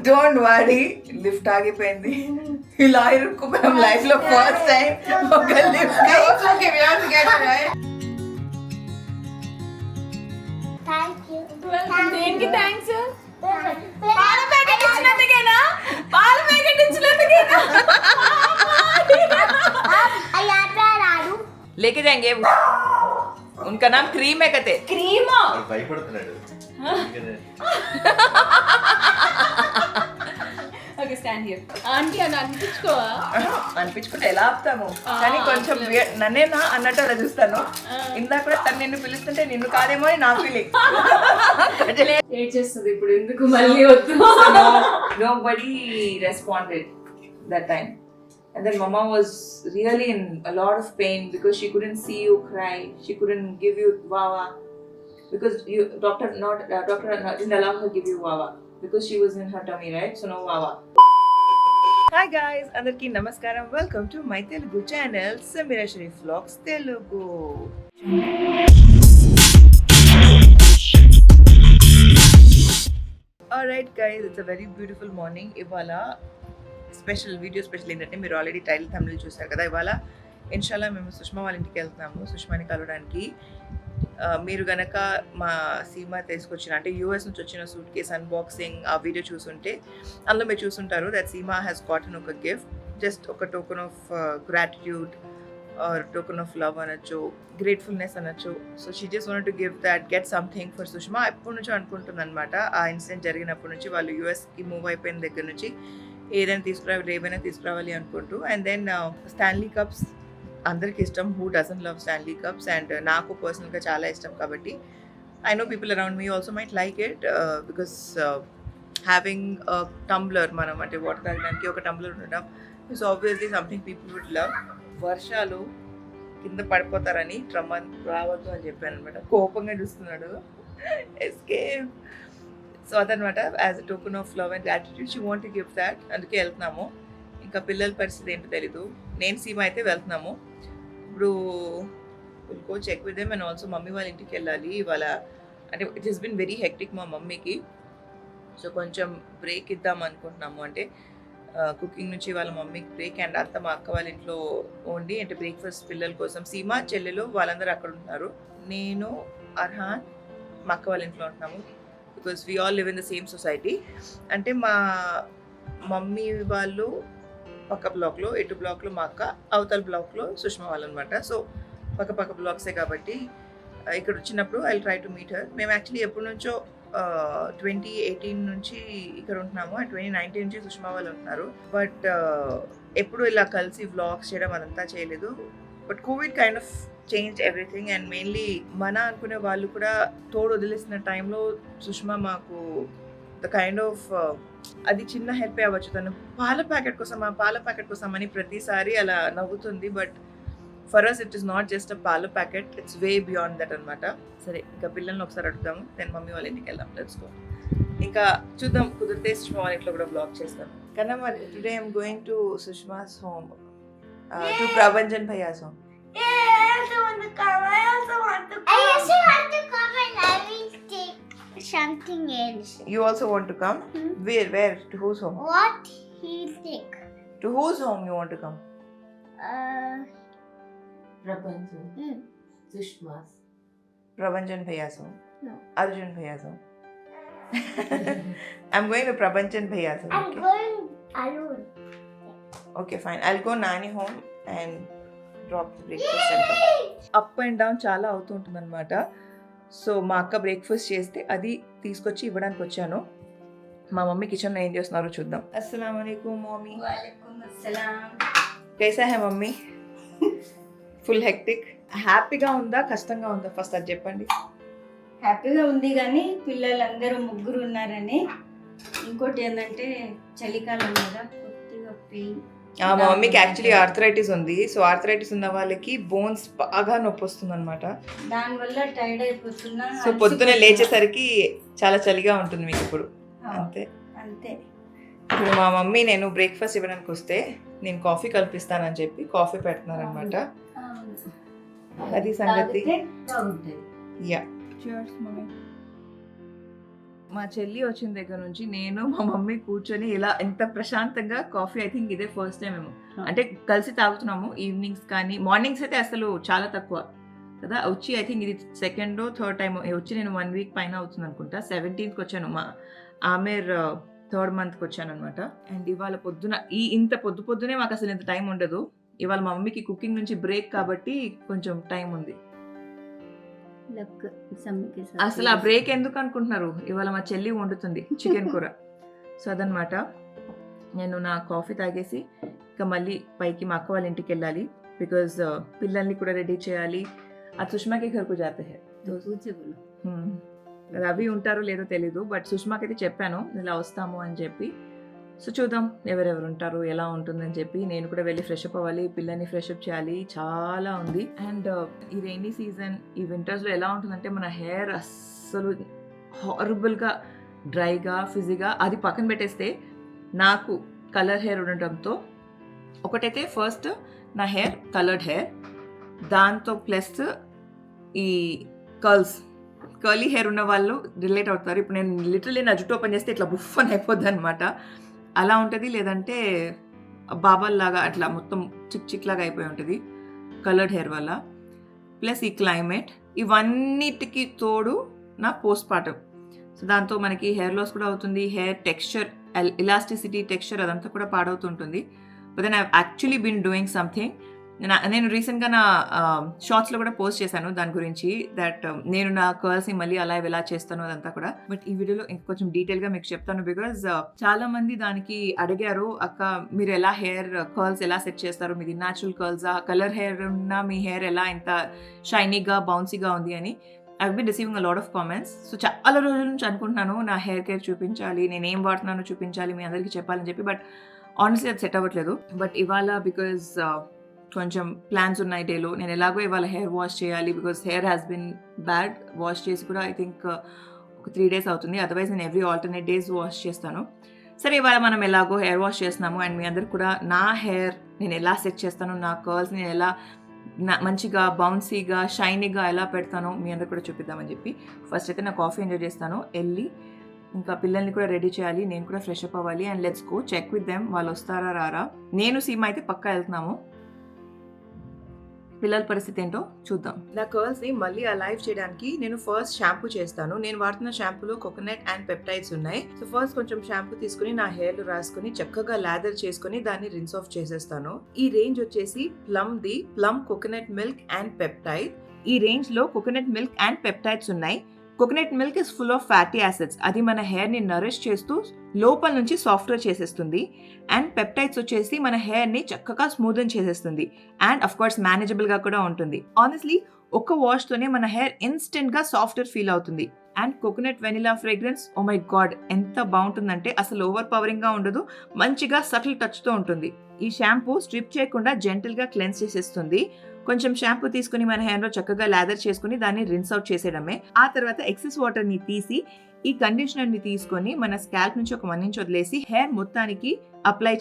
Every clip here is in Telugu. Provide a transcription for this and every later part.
డోంట్ వరీ, లిఫ్ట్ ఆగిపోయింది. ఇలా ఇరుక్కుపోయాం లైఫ్ లో ఫస్ట్ టైం ఒక లిఫ్ట్. దేనికి థ్యాంక్స్? పాల ప్యాకెట్ ఇచ్చినందుకేనా? పాల ప్యాకెట్ ఇచ్చినందుకేనా? लेके जाएंगे, उनका नाम क्रीम है कहते. క్రీమ్ భయపడుతున్నాడు. Okay stand here. ఆంటీ అని అనిపించుకోవా? అనిపించుకుంటే ఎలా ఆపుతాము, కానీ కొంచెం నన్నేనా అన్నట్టు అలా చూస్తాను. ఇందాక కూడా తను నిన్ను పిలుస్తుంటే నిన్ను కాదేమో అని నా ఫీలింగ్. ఏడ్ చేస్తుంది ఇప్పుడు, ఎందుకు మళ్ళీ వద్దు. Nobody responded that time. And then mama was really in a lot of pain because she couldn't see you cry. She couldn't give you wawa because doctor didn't allow her to give you wawa because she was in her tummy, right? So no wawa. Hi guys, andarki namaskaram. Welcome to my Telugu channel, Samira Sharif Vlogs Telugu. Alright guys, it's a very beautiful morning. Ivala special ఏంటంటే మీరు ఆల్రెడీ టైటిల్ థంబ్నెయిల్ చూసారు కదా. ఇవాళ ఇన్షాల్లా మేము సుష్మా వాళ్ళ ఇంటికి వెళ్తున్నాము, సుష్మాని కలవడానికి. మీరు గనక మా సీమా తీసుకొచ్చిన అంటే యూఎస్ నుంచి వచ్చిన సూట్ కేస్ అన్బాక్సింగ్ ఆ వీడియో చూసుంటే అందులో మీరు చూసుంటారు దట్ సీమా హ్యాస్ గాటన్ ఒక గిఫ్ట్, జస్ట్ ఒక token of gratitude or token of love అనొచ్చు, గ్రేట్ఫుల్నెస్ అనొచ్చు. So she just wanted to give that, get something for Sushma. ఎప్పటి నుంచో అనుకుంటుంది అనమాట. ఆ ఇన్సిడెంట్ జరిగినప్పటి నుంచి, వాళ్ళు యూఎస్కి మూవ్ అయిపోయిన దగ్గర నుంచి ఏదైనా తీసుకురావాలి అనుకుంటూ. అండ్ దెన్ స్టాన్లీ కప్స్ అందరికి ఇష్టం, who doesn't love Stanley cups. And నాకు పర్సనల్గా చాలా ఇష్టం కాబట్టి I know people around me also might like it because having tumbler, మనం అంటే వాటర్ తాగడానికి ఒక టంబ్లర్ ఉండడం is obviously something people would love. వర్షాలు కింద పడిపోతారని ట్రమ్మన్ రావద్దు అని చెప్పాను అనమాట. కోపంగా చూస్తున్నాడు, ఎస్కేప్. సో అదనమాట, as a token of love and gratitude she want to give that. అందుకే వెళ్తున్నాము. ఇంకా పిల్లల పరిస్థితి ఏంటో తెలీదు. నేను సీమ అయితే వెళ్తున్నాము. ఇప్పుడు will go check with them. And also mummy వాళ్ళ ఇంటికి వెళ్ళాలి ఇవాళ. అంటే it has been very hectic మా మమ్మీకి. సో కొంచెం బ్రేక్ ఇద్దాం అనుకుంటున్నాము. అంటే కుకింగ్ నుంచి వాళ్ళ మమ్మీకి బ్రేక్, అండ్ అంతా మా అక్క వాళ్ళ ఇంట్లో వండి అంటే బ్రేక్ఫాస్ట్ పిల్లల కోసం. సీమ, చెల్లెలు వాళ్ళందరూ అక్కడ ఉంటున్నారు. నేను, అర్హాన్ మా అక్క వాళ్ళ ఇంట్లో ఉంటున్నాము because we all live in the same society. అంటే మా మమ్మీ వాళ్ళు పక్క బ్లాక్లో, ఎటు బ్లాక్లో మా అక్క, అవతల బ్లాక్లో సుష్మా వాళ్ళు అనమాట. సో పక్క బ్లాక్సే కాబట్టి ఇక్కడ వచ్చినప్పుడు I try to meet her. మేము యాక్చువల్లీ ఎప్పటి నుంచో 2018 నుంచి ఇక్కడ ఉంటున్నాము, అండ్ 2019 నుంచి సుష్మా వాళ్ళు ఉంటున్నారు. బట్ ఎప్పుడు ఇలా కలిసి వ్లాగ్స్ చేయడం అదంతా చేయలేదు. But Covid kind of change everything. And mainly మన అనుకునే వాళ్ళు కూడా తోడు వదిలేసిన టైంలో సుష్మా మాకు ద కైండ్ ఆఫ్ అది చిన్న హెల్ప్ అవ్వచ్చు. తను పాల ప్యాకెట్ కోసం అని ప్రతిసారి అలా నవ్వుతుంది. But for us it is not just a పాల packet, it's way beyond that అనమాట. సరే, ఇంకా పిల్లల్ని ఒకసారి అడుగుదాము, దెన్ మమ్మీ వాళ్ళ ఇంటికి వెళ్దాం. Let's go. ఇంకా చూద్దాం, కుదిరితే సుష్మా వాళ్ళ ఇంట్లో కూడా బ్లాగ్ చేస్తాను. కన్నా మరి today I'm going to Sushma's home, to Prabhanjan bhaiya's home. I also want to come and I will take something else. You also want to come? Where? To whose home? What he'll take? To whose home you want to come? ప్రపంచం Sushma's. Prabhanjan Bhaiya's home? No. Arjun Bhaiya's home? I'm going to Prabhanjan Bhaiya's home. I'm going alone. Okay, fine. I'll go Nani home and drop breakfast centre. Up and down చాలా అవుతుంటుంది అనమాట. సో మా అక్క బ్రేక్ఫాస్ట్ చేస్తే అది తీసుకొచ్చి ఇవ్వడానికి వచ్చాను. మా మమ్మీ కిచెన్లో ఏం చేస్తున్నారో చూద్దాం. అస్సలాం వాలేకుమ్ మమ్మీ. వాలేకుమ్ అస్సలాం. కైసా హై మమ్మీ? Full hectic. హ్యాపీగా ఉందా, కష్టంగా ఉందా? ఫస్ట్ అది చెప్పండి. హ్యాపీగా ఉంది, కానీ పిల్లలందరూ ముగ్గురు ఉన్నారని. ఇంకోటి ఏంటంటే చలికాలం కదా, కొద్దిగా పెయిన్. మా మమ్మీకి యాక్చువల్లీ ఆర్థరైటిస్ ఉంది. సో ఆర్థరైటిస్ ఉన్న వాళ్ళకి బోన్స్ బాగా నొప్పి వస్తుంది అనమాట. దానివల్ల టైర్డ్ అయిపోతున్నా. సో పొద్దునే లేచేసరికి చాలా చలిగా ఉంటుంది మీకు ఇప్పుడు. అంతే. ఇప్పుడు మా మమ్మీ నేను బ్రేక్ఫాస్ట్ ఇవ్వడానికి వస్తే నేను కాఫీ కల్పిస్తానని చెప్పి కాఫీ పెడుతున్నారనమాట. అది సంగతి. యా. Cheers, mommy. మా చెల్లి వచ్చిన దగ్గర నుంచి నేను మా మమ్మీ కూర్చొని ఇలా ఎంత ప్రశాంతంగా కాఫీ ఐ థింక్ ఇదే ఫస్ట్ టైం మేము అంటే కలిసి తాగుతున్నాము ఈవినింగ్స్ కానీ మార్నింగ్స్ అయితే అసలు చాలా తక్కువ కదా వచ్చి ఐ థింక్ ఇది సెకండ్ థర్డ్ టైం వచ్చి నేను 1 వీక్ పైన అవుతుంది అనుకుంటా 17th వచ్చాను మా ఆమెర్ 3rd monthకి వచ్చాను అనమాట. అండ్ ఇవాళ పొద్దున ఇంత పొద్దునే మాకు అసలు ఇంత టైం ఉండదు. ఇవాళ మా మమ్మీకి కుకింగ్ నుంచి బ్రేక్ కాబట్టి కొంచెం టైం ఉంది. అసలు ఆ బ్రేక్ ఎందుకు అనుకుంటున్నారు, ఇవాళ మా చెల్లి వండుతుంది చికెన్ కూర. సో అదనమాట, నేను నా కాఫీ తాగేసి ఇంకా మళ్ళీ పైకి మా అక్క వాళ్ళ ఇంటికి వెళ్ళాలి. బికాజ్ పిల్లల్ని కూడా రెడీ చేయాలి. అది సుష్మాకి ఘర్కు జాతే హై. రవి ఉంటారో లేదో తెలీదు, బట్ సుష్మాకి అయితే చెప్పాను ఇలా వస్తాము అని చెప్పి. సో చూద్దాం ఎవరెవరు ఉంటారు ఎలా ఉంటుందని చెప్పి. నేను కూడా వెళ్ళి ఫ్రెష్ అప్ అవ్వాలి, పిల్లల్ని ఫ్రెష్ అప్ చేయాలి, చాలా ఉంది. అండ్ ఈ రైనీ సీజన్ ఈ వింటర్స్లో ఎలా ఉంటుందంటే మన హెయిర్ అస్సలు హారబుల్గా డ్రైగా ఫిజీగా, అది పక్కన పెట్టేస్తే నాకు కలర్ హెయిర్ ఉండటంతో ఒకటైతే ఫస్ట్ నా హెయిర్ కలర్డ్ హెయిర్, దాంతో ప్లస్ ఈ కర్లీ హెయిర్ ఉన్న వాళ్ళు రిలేట్ అవుతారు. ఇప్పుడు నేను లిటరలీ నా జుట్టు ఓపెన్ చేస్తే ఇట్లా బుఫ్ అని అయిపోద్ది అనమాట, అలా ఉంటుంది. లేదంటే బాబాల్ లాగా అట్లా మొత్తం చిక్ లాగా అయిపోయి ఉంటుంది కలర్డ్ హెయిర్ వల్ల. ప్లస్ ఈ క్లైమేట్, ఇవన్నిటికి తోడు నా పోస్ట్ పార్టం. సో దాంతో మనకి హెయిర్ లాస్ కూడా అవుతుంది, హెయిర్ టెక్స్చర్ ఇలాస్టిసిటీ టెక్స్చర్ అదంతా కూడా పాడవుతుంటుంది. But then I actually been doing something. నేను రీసెంట్గా నా షార్ట్స్లో కూడా పోస్ట్ చేశాను దాని గురించి, దట్ నేను నా కర్ల్స్ని మళ్ళీ అలా ఎలా చేస్తాను అదంతా కూడా. బట్ ఈ వీడియోలో ఇంకొంచెం డీటెయిల్గా మీకు చెప్తాను. బికాజ్ చాలా మంది దానికి అడిగారు, అక్క మీరు ఎలా హెయిర్ కర్ల్స్ ఎలా సెట్ చేస్తారు, మీది న్యాచురల్ కర్ల్సా, కలర్ హెయిర్ ఉన్న మీ హెయిర్ ఎలా ఇంత షైనీగా బౌన్సీగా ఉంది అని. I been receiving a lot of comments. So చాలా రోజుల నుంచి అనుకుంటున్నాను నా హెయిర్ కేర్ చూపించాలి, నేను ఏం వాడుతున్నానో చూపించాలి, మీ అందరికీ చెప్పాలని చెప్పి. బట్ ఆనెస్ట్లీ అది సెట్ అవ్వట్లేదు. బట్ ఇవాళ బికాజ్ కొంచెం ప్లాన్స్ ఉన్నాయి డేలో, నేను ఎలాగో ఇవాళ హెయిర్ వాష్ చేయాలి. Because hair has been bad, wash చేసి కూడా ఐ థింక్ ఒక 3 days అవుతుంది. అదర్వైజ్ నేను ఎవ్రీ ఆల్టర్నేట్ డేస్ వాష్ చేస్తాను. సరే ఇవాళ మనం ఎలాగో హెయిర్ వాష్ చేస్తున్నాము అండ్ మీ అందరికి కూడా నా హెయిర్ నేను ఎలా సెట్ చేస్తాను, నా కర్ల్స్ నేను ఎలా మంచిగా బౌన్సీగా షైనీగా ఎలా పెడతానో మీ అందరికి కూడా చూపిద్దామని చెప్పి. ఫస్ట్ అయితే నా కాఫీ ఎంజాయ్ చేస్తాను, వెళ్ళి ఇంకా పిల్లల్ని కూడా రెడీ చేయాలి, నేను కూడా ఫ్రెష్ అప్ అవ్వాలి. And let's go check with them, వాళ్ళు వస్తారా రారా. నేను సీమ అయితే పక్కా వెళ్తున్నాము, పిల్లల పరిస్థితి ఏంటో చూద్దాం. నా కర్ల్స్ని మళ్ళీ అలైవ్ చేయడానికి నేను ఫస్ట్ షాంపూ చేస్తాను. నేను వాడుతున్న షాంపూలో కోకోనట్ అండ్ పెప్టైడ్స్ ఉన్నాయి. సో ఫస్ట్ కొంచెం షాంపూ తీసుకుని నా హెయిర్లో రాసుకుని చక్కగా లాదర్ చేసుకుని దాన్ని రిన్స్ ఆఫ్ చేసేస్తాను. ఈ రేంజ్ వచ్చేసి plum coconut milk and peptide. ఈ రేంజ్లో కోకోనట్ మిల్క్ అండ్ పెప్టైడ్స్ ఉన్నాయి. Coconut milk is full of fatty acids, అది మన హెయిర్ని నరిష్ చేస్తూ లోపల నుంచి సాఫ్ట్వేర్ చేసేస్తుంది. అండ్ పెప్టైడ్స్ వచ్చేసి మన హెయిర్ని చక్కగా స్మూదన్ చేసేస్తుంది. అండ్ అఫ్ కోర్స్ మేనేజబుల్గా కూడా ఉంటుంది. ఆనెస్ట్లీ ఒక్క వాష్తోనే మన హెయిర్ ఇన్స్టెంట్గా సాఫ్ట్వేర్ ఫీల్ అవుతుంది. And coconut vanilla fragrance, oh my god ఎంత బాగుంటుందంటే అసలు ఓవర్ పవరింగ్గా ఉండదు, మంచిగా సటిల్ టచ్తో ఉంటుంది. ఈ షాంపూ స్ట్రిప్ చేయకుండా జెంటల్గా క్లెన్స్ చేసేస్తుంది. కొంచెం షాంపూ తీసుకుని మన హెయిర్లో చక్కగా లాదర్ చేసుకుని దాన్ని రిన్స్ అవుట్ చేసేయడమే. ఆ తర్వాత ఎక్సెస్ వాటర్ని తీసి ఈ కండిషనర్ని తీసుకొని మన స్కాల్ప్ నుంచి ఒక 1 inch వదిలేసి హెయిర్ మొత్తానికి అప్లై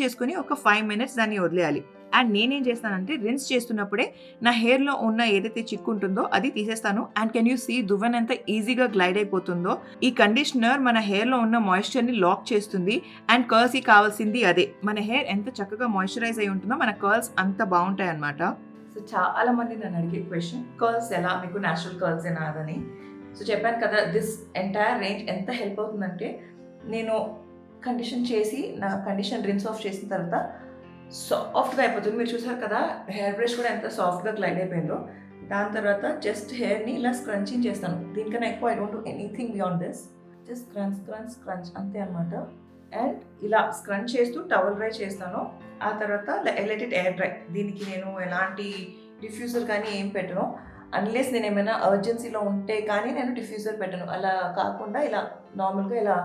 చేసుకుని ఒక 5 minutes దాన్ని వదిలేయాలి. అండ్ నేనేం చేస్తానంటే రిన్స్ చేస్తున్నప్పుడే నా హెయిర్లో ఉన్న ఏదైతే చిక్కు ఉంటుందో అది తీసేస్తాను. అండ్ కెన్ యూ సీ దువ్వెన ఎంత ఈజీగా గ్లైడ్ అయిపోతుందో. ఈ కండిషనర్ మన హెయిర్లో ఉన్న మాయిశ్చర్ని లాక్ చేస్తుంది. అండ్ కర్ల్స్కి కావాల్సింది అదే, మన హెయిర్ ఎంత చక్కగా మాయిశ్చరైజ్ అయి ఉంటుందో మన కర్ల్స్ అంత బాగుంటాయి అన్నమాట. సో చాలా మంది నన్ను అడిగే క్వశ్చన్, కర్ల్స్ ఎలా, మీకు న్యాచురల్ కర్ల్స్ ఏనా అదని. సో చెప్పాను కదా, దిస్ ఎంటైర్ రేంజ్ ఎంత హెల్ప్ అవుతుందంటే, నేను కండిషన్ చేసి నా కండిషన్ రిన్స్ ఆఫ్ చేసిన తర్వాత సాఫ్ట్గా అయిపోతుంది. మీరు చూసారు కదా హెయిర్ బ్రష్ కూడా ఎంత సాఫ్ట్గా గ్లైడ్ అయిపోయిందో. దాని తర్వాత జస్ట్ హెయిర్ని ఇలా స్క్రంచింగ్ చేస్తాను. దీనికన్నా ఎక్కువ I don't do anything beyond this, just scrunch అంతే అనమాట. అండ్ ఇలా స్క్రంచ్ చేస్తూ టవల్ డ్రై చేస్తాను. ఆ తర్వాత లెట్ ఇట్ ఎయిర్ డ్రై. దీనికి నేను ఎలాంటి డిఫ్యూజర్ కానీ ఏం పెట్టను, అన్లెస్ నేను ఏమైనా అర్జెన్సీలో ఉంటే కానీ నేను డిఫ్యూజర్ పెట్టను. అలా కాకుండా ఇలా నార్మల్గా ఇలా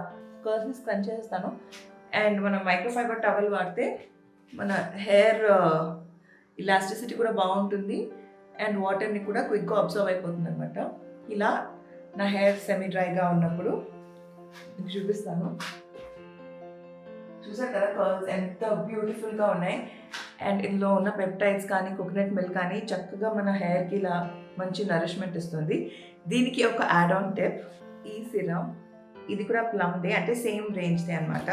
కర్ల్స్ని స్క్రంచ్ చేస్తాను. అండ్ మనం మైక్రోఫైబర్ టవల్ వాడితే మన హెయిర్ ఇలాస్టిసిటీ కూడా బాగుంటుంది అండ్ వాటర్ని కూడా క్విక్గా అబ్జర్వ్ అయిపోతుంది అనమాట. ఇలా నా హెయిర్ సెమీ డ్రైగా ఉన్నప్పుడు మీకు చూపిస్తాను. చూసారు కదా కర్ల్స్ ఎంత బ్యూటిఫుల్గా ఉన్నాయి. అండ్ ఇందులో ఉన్న పెప్టైడ్స్ కానీ కోకోనట్ మిల్క్ కానీ చక్కగా మన హెయిర్కి ఇలా మంచి నరిష్మెంట్ ఇస్తుంది. దీనికి ఒక యాడ్ ఆన్ టిప్, ఈ సిరమ్, ఇది కూడా ప్లమ్దే, అంటే సేమ్ రేంజ్దే అనమాట.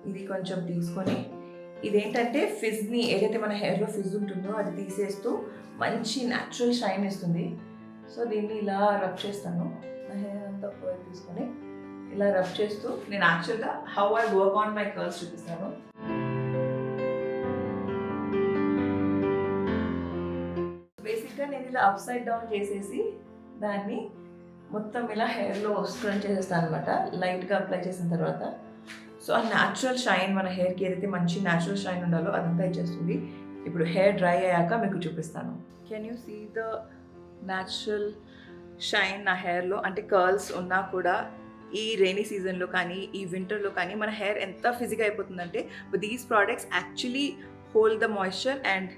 ఇది కొంచెం తీసుకొని ఇదేంటంటే ఫిజ్ని, ఏదైతే మన హెయిర్లో ఫిజ్ ఉంటుందో అది తీసేస్తూ మంచి న్యాచురల్ షైన్ ఇస్తుంది. సో దీన్ని ఇలా రబ్ చేస్తాను. నా హెయిర్ అంతా ఆయిల్ తీసుకొని ఇలా రబ్ చేస్తూ నేను యాక్చువల్గా how I work on my curls చూపిస్తాను. బేసిక్గా నేను ఇలా అప్ సైడ్ డౌన్ చేసేసి దాన్ని మొత్తం ఇలా హెయిర్లో స్క్రన్ చేసేస్తాను అనమాట, లైట్గా అప్లై చేసిన తర్వాత. సో ఆ న్యాచురల్ షైన్, మన హెయిర్కి ఏదైతే మంచి న్యాచురల్ షైన్ ఉండాలో అదంతా ఇచ్చేస్తుంది. ఇప్పుడు హెయిర్ డ్రై అయ్యాక మీకు చూపిస్తాను. Can you see the natural shine నా హెయిర్లో? అంటే కర్ల్స్ ఉన్నా కూడా ఈ రైనీ సీజన్లో కానీ ఈ వింటర్లో కానీ మన హెయిర్ ఎంత ఫిజిగా అయిపోతుందంటే these products actually hold the moisture and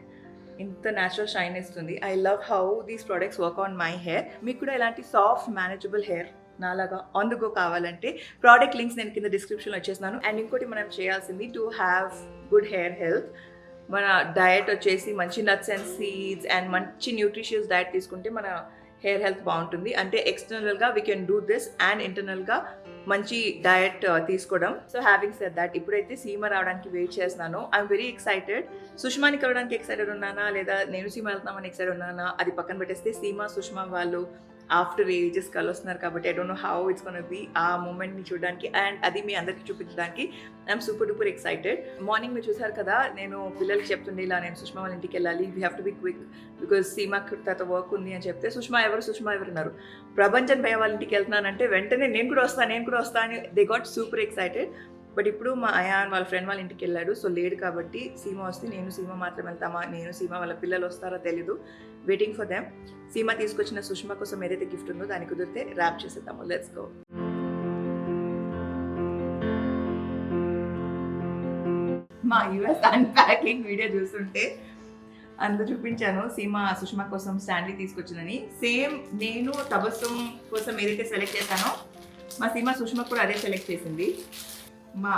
ఇంత న్యాచురల్ షైన్ ఇస్తుంది. I love how these products work on my hair. మీకు కూడా ఇలాంటి సాఫ్ట్ మేనేజబుల్ హెయిర్ నాలాగా ఆన్ ద గో కావాలంటే ప్రోడక్ట్ లింక్స్ నేను కింద డిస్క్రిప్షన్లో వచ్చేసినాను. అండ్ ఇంకోటి మనం చేయాల్సింది to have good hair health, మన డయట్ వచ్చేసి మంచి నట్స్ అండ్ సీడ్స్ అండ్ మంచి న్యూట్రిషియస్ డయట్ తీసుకుంటే మన హెయిర్ హెల్త్ బాగుంటుంది. అంటే ఎక్స్టర్నల్గా we can do this and ఇంటర్నల్గా మంచి డయట్ తీసుకోవడం. సో హ్యావింగ్ సెడ్ దట్, ఇప్పుడైతే సీమ రావడానికి వెయిట్ చేస్తున్నాను. I'm very excited. సుష్మాని కలవడానికి ఎక్సైటెడ్ ఉన్నానా లేదా నేను సీమ వెళ్తామని ఎక్సైటెడ్ ఉన్నానా అది పక్కన పెట్టేస్తే, సీమ సుష్మా వాళ్ళు ఆఫ్టర్ ఏజెస్ కలుస్తున్నారు కాబట్టి I don't know how it's gonna B ఆ మూమెంట్ని చూడడానికి అండ్ అది మీ అందరికీ చూపించడానికి I'm super duper excited. Morning మీరు చూసారు కదా, నేను పిల్లలకి చెప్తుండే ఇలా నేను సుష్మా వాళ్ళ ఇంటికి వెళ్ళాలి, we have to be quick because సీమాకి తర్వాత వర్క్ ఉంది అని చెప్తే సుష్మా ఎవరు ఉన్నారు, ప్రభంజన్ భయ వాళ్ళ ఇంటికి వెళ్తున్నానంటే వెంటనే నేను కూడా వస్తాను అని they got super excited. But ఇప్పుడు మా అయాన్ వాళ్ళ ఫ్రెండ్ వాళ్ళ ఇంటికి వెళ్ళాడు, సో లేడు కాబట్టి సీమ వస్తే నేను సీమ మాత్రం వెళ్తామా, నేను సీమ వాళ్ళ పిల్లలు వస్తారో తెలీదు, వెయిటింగ్ ఫర్ దెమ్. సీమ తీసుకొచ్చిన సుష్మా కోసం ఏదైతే గిఫ్ట్ ఉందో దాన్ని కుదిరితే ర్యాప్ చేసేద్దాము. Let's go. మా యూఎస్ అన్ప్యాకింగ్ వీడియో చూస్తుంటే అందరూ చూపించాను సీమ సుష్మా కోసం స్టాండ్లీ తీసుకొచ్చిందని. సేమ్ నేను తబస్సం కోసం ఏదైతే సెలెక్ట్ చేశానో మా సీమ సుష్మా కూడా అదే సెలెక్ట్ చేసింది.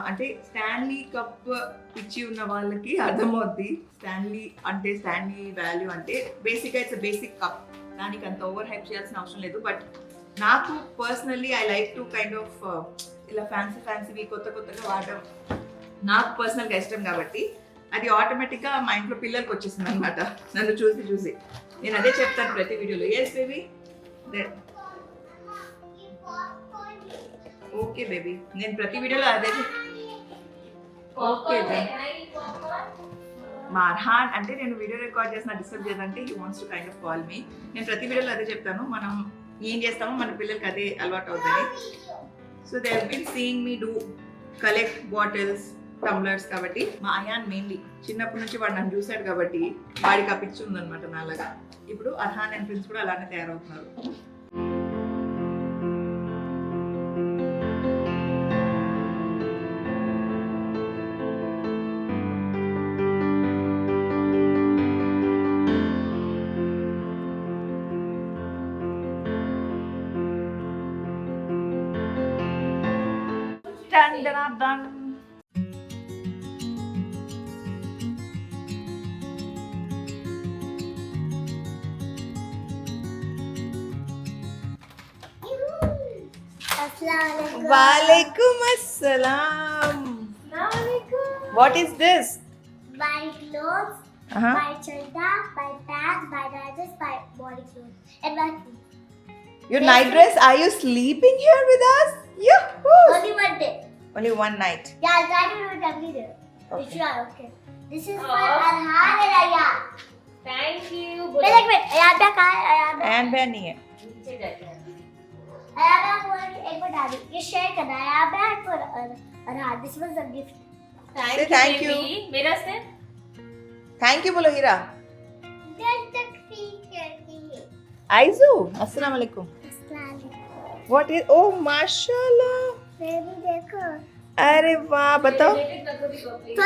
అంటే స్టాన్లీ కప్ పిచ్చి ఉన్న వాళ్ళకి అర్థమవుద్ది స్టాన్లీ వాల్యూ అంటే బేసిక్గా ఇట్స్ బేసిక్ కప్, దానికి అంత ఓవర్ హైప్ చేయాల్సిన అవసరం లేదు. బట్ నాకు personally I like to kind of ఇలా ఫ్యాన్సీవి కొత్తగా వాడడం నాకు పర్సనల్గా ఇష్టం కాబట్టి అది ఆటోమేటిక్గా మా ఇంట్లో పిల్లలకి వచ్చేసింది అనమాట. నన్ను చూసి నేను అదే చెప్తాను ప్రతి వీడియోలో, ఎస్ బేబీ ఓకే బేబీ, నేను ప్రతి వీడియోలో అదే. ఓకే మా అర్హాన్ అంటే నేను వీడియో రికార్డ్ చేసిన డిస్టర్బ్ చేయాలంటే he wants to kind of call me. నేను ప్రతి వీడియోలో అదే చెప్తాను, మనం ఏం చేస్తామో మన పిల్లలకి అదే అలవాటు అవుతుంది. So they have been seeing me do collect bottles, tumblers. కాబట్టి మా అయాన్ మెయిన్లీ చిన్నప్పటి నుంచి వాడు నన్ను చూశాడు కాబట్టి వాడికి ఆ పిచ్చి ఉందన్నమాట నాలాగా. ఇప్పుడు అర్హాన్ అండ్ ప్రిన్స్ కూడా అలానే తయారవుతున్నారు. Done. Walaikum assalam. What is this? Buy clothes, buy chadda, buy pants, buy dresses, buy body clothes, and buy food. Your night dress? Are you sleeping here with us? Yahoo! Only one day. Only one night. Yeah, I'll try to do it every day. Okay. If you are okay. This is for Arhan and Ayan. Thank you. Wait. Ayan ka Ayan. And Benny. Ayan for एक बार डाली. ये शेयर करना है Ayan for Arhan. This was a gift. Say thank you. मेरा से Thank you बोलो हीरा. Just a feature thing. Aizu. Assalamu alaikum. What is? Oh, mashallah. Baby देखो. अरे वाह, बताओ.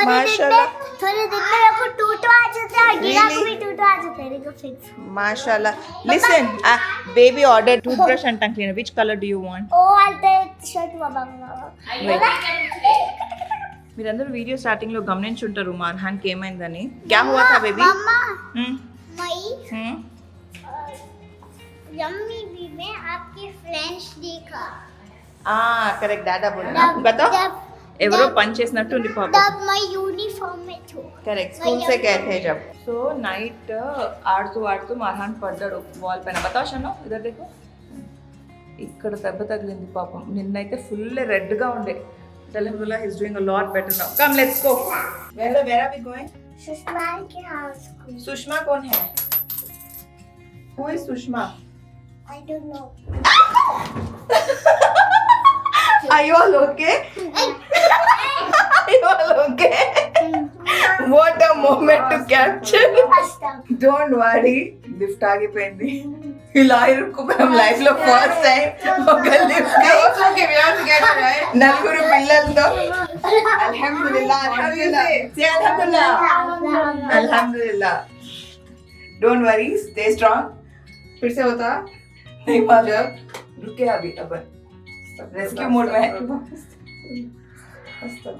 माशाल्लाह. थोड़े दिन में मेरे को टूटो आ जाता है और गिरा को भी टूटो आ जाता है. देखो fix. Mashallah. Listen, baby ordered toothbrush and tongue cleaner. Which color do you want? Oh, I'll take shirt mama. మీరందరూ వీడియో స్టార్టింగ్ లో గమనించుంటారు మా అర్హాన్ కి ఏమైందని. क्या हुआ था बेबी? मम्मा. हम्म मई. यम्मी भी में आपके फ्रेंड्स देखा करेक्ट डाटा बोलना बताओ ఎవరో పని చేసినట్టు ఉంది పాప तब मैं यूनिफॉर्म में था करेक्ट स्कूल से गए थे जब सो नाइट ఆడుతూ ఆడుతూ మర్హాన్ పడ్డాడు వాల్ పైన बताओ शनो इधर देखो ఇక్కడ దెబ్బ తగిలింది పాపం నిన్నైతే ఫుల్ రెడ్ గా ఉండే Alhamdulillah he's doing a lot better now come let's go where are we going Sushma के हाउस सुषमा कौन है who is Sushma I don't know are you all okay are you all okay what a moment to capture don't worry lift ఆగిపోయింది ఇలా ఇరుక్కుపోయాం లైఫ్ లో ఫస్ట్ టైం ఒక లిఫ్ట్ నలుగురు పిల్లలతో అల్హమ్దులిల్లాహ్ అల్హమ్దులిల్లాహ్ डोंट वरी स्टे स्ट्रांग फिर से होता नहीं मालूम रुके अभी अपन रेस्क्यू मोड में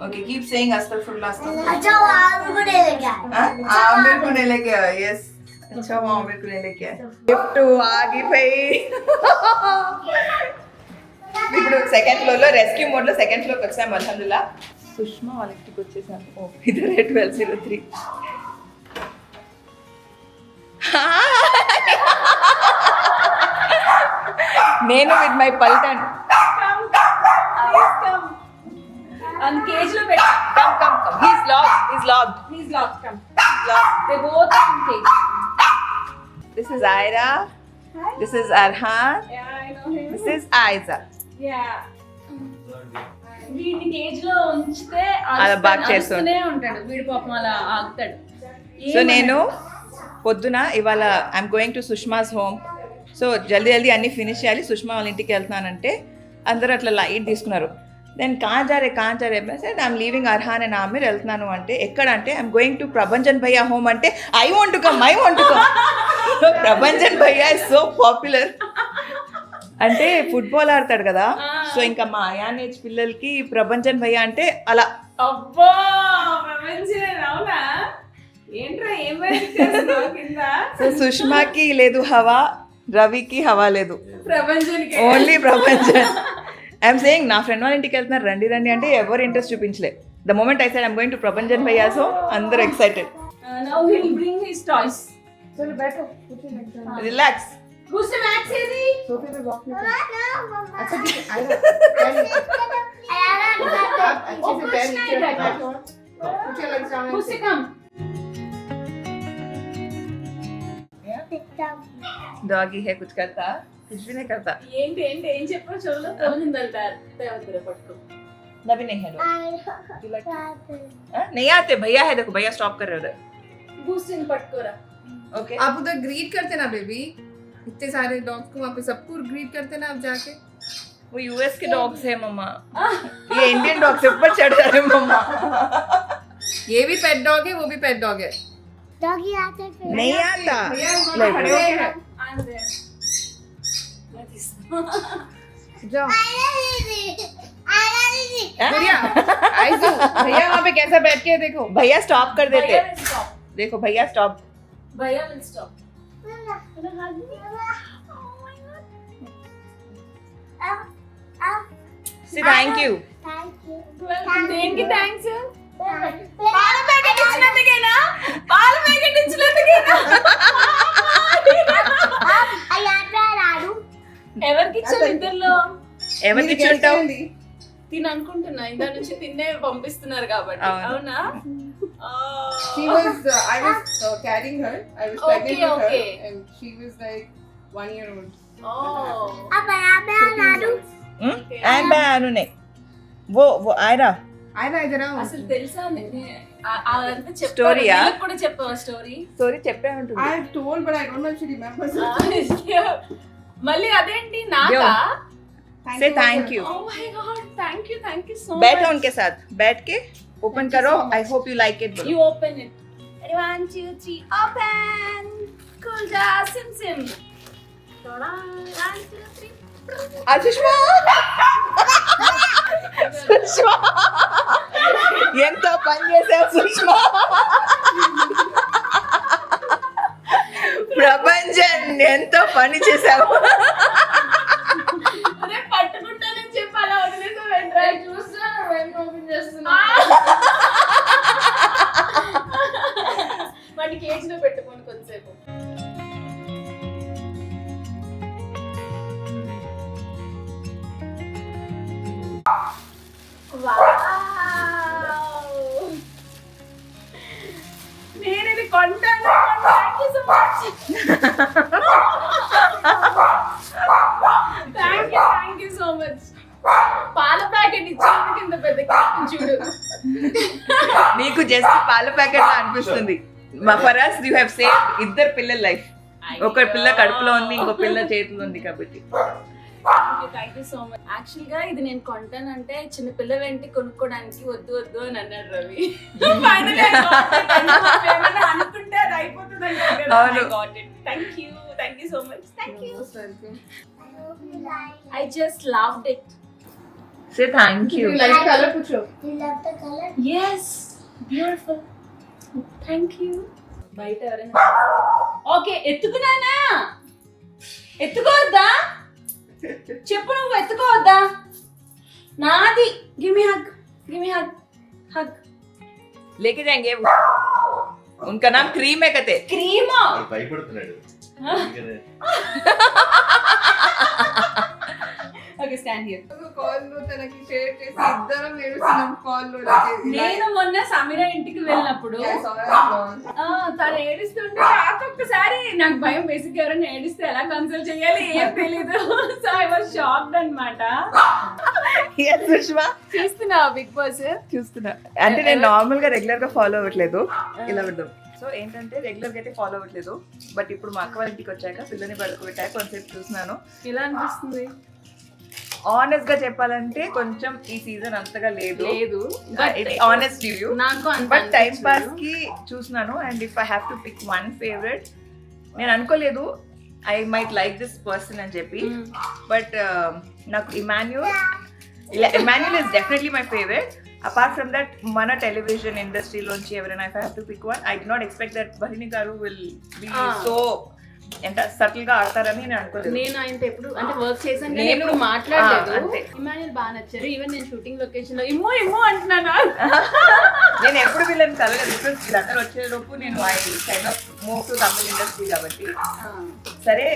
ओके कीप सेइंग अस्तगफिरुल्लाह अच्छा आप को ले लेके आमिर को नहीं लेके आया यस अच्छा वो आमिर को नहीं लेके आया गिफ्ट आगे भाई ఇప్పుడు సెకండ్ ఫ్లోర్ లో రెస్క్యూ మోడ్ లో సెకండ్ ఫ్లోర్ కి వచ్చాం అల్హమ్దులిల్లా సుష్మా వాళ్ళ ఇంటికి వచ్చేసాను ఓ ఇదరే 1203 నేను with my Paltan on cage lo pet come he's locked come locked they both are in cage this is Aira this is Arhan yeah I know him this is Aiza yeah వీడిని కేజ్ లో ఉంచితే అలా బాగా చేస్తూనే ఉంటాడు వీడి పాపం అలా ఆగుతాడు సో నేను పొద్దున ఇవాళ I'm going to Sushma's home so జల్దీ అన్నీ ఫినిష్ చేయాలి సుష్మా వాళ్ళ ఇంటికి వెళ్తున్నానంటే అందరూ అట్లా లైట్ తీసుకున్నారు దెన్ కాంచారే sir I'm leaving Arhan and Aamir వెళ్తున్నాను అంటే ఎక్కడ అంటే ఐఎమ్ గోయింగ్ టు ప్రభంజన్ భయ్యా హోమ్ అంటే I want to come so Prabhanjan భయ్యా ఇస్ సో పాపులర్ అంటే ఫుట్బాల్ ఆడతాడు కదా సో ఇంకా మా అయానేజ్ పిల్లలకి ప్రభంజన్ భయ్యా అంటే అలా అబ్బా ప్రభంజన్ అవునా ఏంట్రా ఏం చేస్తున్నావు కింద సో సుష్మాకి లేదు హవా రవికి హవా లేదు Prabhanjan only Prabhanjan I'm saying నా ఫ్రెండ్ వాళ్ళ ఇంటికి వెళ్తున్నారు రండి అంటే ఎవరు ఇంట్రెస్ట్ చూపించలే the moment I said I'm going to Prabhanjan భయ్యా సో అందరూ excited now he will bring his toys चलो बैठो రిలాక్స్ గుస్సే మ్యాక్స్ ఏది सोफे पे वॉक में अच्छा ठीक है ओ, कुछ नहीं रहता। कुछ अलग सामान गुस्से कम डॉगी है कुछ करता कुछ भी नहीं करता ఏంటి ఏంటి ఏం చెప్పావు చెవులో తోలిందంటారు తేవద్దురా పట్టుకో नबी नहीं है dog. नहीं आते भैया है देखो भैया स्टॉप कर रहे उधर గుస్సేని పట్టుకోరా ओके आप उधर ग्रीट करते ना बेबी इतने सारे डॉग्स को वहाँ पे सबको ग्रीट करते ना आप जाके वो यूएस के डॉग्स है मम्मा ये इंडियन डॉग्स से ऊपर चढ़ जा रहे हैं मम्मा ये भी पेट डॉग है वो भी पेट डॉग है डॉगी आते फिर नहीं आता भैया वहाँ खड़े होके हैं I'm there. जाओ हाँ? भैया आइजू भैया वहाँ पे कैसा बैठ के है देखो भैया स्टॉप कर देते Bhaiya will stop. देखो भैया स्टॉप Bhaiya will stop. से थैंक यू थैंक यू దేనికి థ్యాంక్స్ पाल ప్యాకెట్ ఇచ్చినందుకేనా పాల ప్యాకెట్ ఇచ్చినందుకేనా राडू ఎవరికి ఇచ్చారు ఇద్దర్లో ఎవరికి చుంటావు తిని అనుకుంటున్నా ఇందా నుంచి తిన్నే పంపిస్తున్నారు కాబట్టి అవును. అవునా She was I was carrying her I was pregnant Okay, with okay. her and she was like 1 year old अब राडू एंड मैं अनु नहीं वो आयरा आयना इधर आओ అసలు తెలుసా అదంతా Story ఆ? చెప్పారు కూడా చెప్పావా స్టోరీ స్టోరీ చెప్పే ఉంటుంది I told but I don't know if she remembers మళ్ళీ అదేంటి నాకా से thank you oh my god thank you so बैठो उनके साथ बैठ के ओपन करो I hope you like it You open it. Ready, 1, 2, 3, open. Cool ja, sim sim. Toda, 1, 2, 3. Sushma Sushma ఎంత పని చేసావు సుష్మా ప్రపంచ ప్రభంజన్ ఎంతో పని చేసావు. అరే పట్టుకుంటానని చెప్పి అలా వదిలేసావేంట్రా? చూస్తున్నా ఓపెన్ చేస్తున్నా. వాటి కేజ్ లో పెట్టుకోండి కొంతసేపు. నేను ఇది కొంటాను. Thank you so much. పాల ప్యాకెట్ ఇచ్చేందుకు ఇంత పెద్ద కేక్ చూడు. నీకు జస్ట్ పాల ప్యాకెట్ అనిపిస్తుంది. For us you have saved ఇద్దరు పిల్లల లైఫ్. ఒక పిల్ల కడుపులో ఉంది, ఇంకో పిల్ల చేతిలో ఉంది కాబట్టి. Thank you so much. Actual గా ఇది నేను కొంటానంటే చిన్న పిల్ల వెంటి కొనుక్కోడానికి వద్దు వద్దు అని అన్నాడు రవి. అనుకుంటే అది అయిపోతుంది అంటే. Thank you so much. Thank you. I just loved it. Say thank you. You like color కూర్చో. You love the color? Yes, beautiful. Thank you. బయట ఎవరైనా ఓకే ఎత్తుకున్నానా? ఎత్తుకోవద్దా? చెప్పు నువ్వు ఎత్తుకోవద్దా? నాది. Give me hug. హగ్. लेके जाएंगे वो. उनका नाम क्रीम है कहते. క్రీమా? భయపడుతున్నాడు. Okay stand here. కాల్ లో తనకి షేర్ చేసి ఇద్దరం ఏడుస్తున్నాం కాల్ లో. నేను మొన్న సమీరా ఇంటికి వెళ్ళినప్పుడు తను ఏడుస్తుంటే నాకు ఒక్కసారి నాకు భయం. బేసిక్ ఎవరైనా ఏడిస్తే ఎలా కన్సల్ట్ చేయాలి ఏం తెలీదు. సో ఐ వాజ్ షాక్డ్ అన్నమాట. సుష్మా చూస్తున్నా బిగ్ బాస్ చూస్తున్నా. అంటే నేను నార్మల్ గా రెగ్యులర్ గా ఫాలో అవ్వట్లేదు. ఇలా పెడదాం. సో ఏంటంటే రెగ్యులర్ గా అయితే ఫాలో అవ్వట్లేదు. బట్ ఇప్పుడు మా అక్క వాళ్ళ ఇంటికి వచ్చాక పిల్లని పడుకోబెట్టాక కొంచెం చూస్తున్నాను. ఎలా అనిపిస్తుంది? ఆనెస్ట్ గా చెప్పాలంటే కొంచెం ఈ సీజన్ అంతగా లేదు. ఇది ఆనెస్ట్ రివ్యూ. నాకు బట్ టైం పాస్ కి చూస్తున్నాను. And if I have to pick one favourite, నేను అనుకోలేదు I might like this person అని చెప్పి. బట్ నాకు Emmanuel is definitely my favourite. Apart from that మన టెలివిజన్ ఇండస్ట్రీలోంచి ఎవరైనా I have to pick one, I did not expect that Bharani గారు విల్ బి సో ఎంత సటిల్ గా ఆడతారని నేను అనుకోలేదు. నేను ఆయనతో ఎప్పుడు అంటే వర్క్ చేశాను నేను ఎప్పుడు మాట్లాడలేదు. ఇమాన్యుల్ బాగా నచ్చారు. ఈవెన్ నేను షూటింగ్ లొకేషన్ లో ఇమ్మో అంటున్నాను. నేను ఎప్పుడు వీళ్ళని కలగలేదు. బికాస్ వీళ్ళందరూ వచ్చేలోపు నేను I kind of move to Tamil industry కాబట్టి. సరే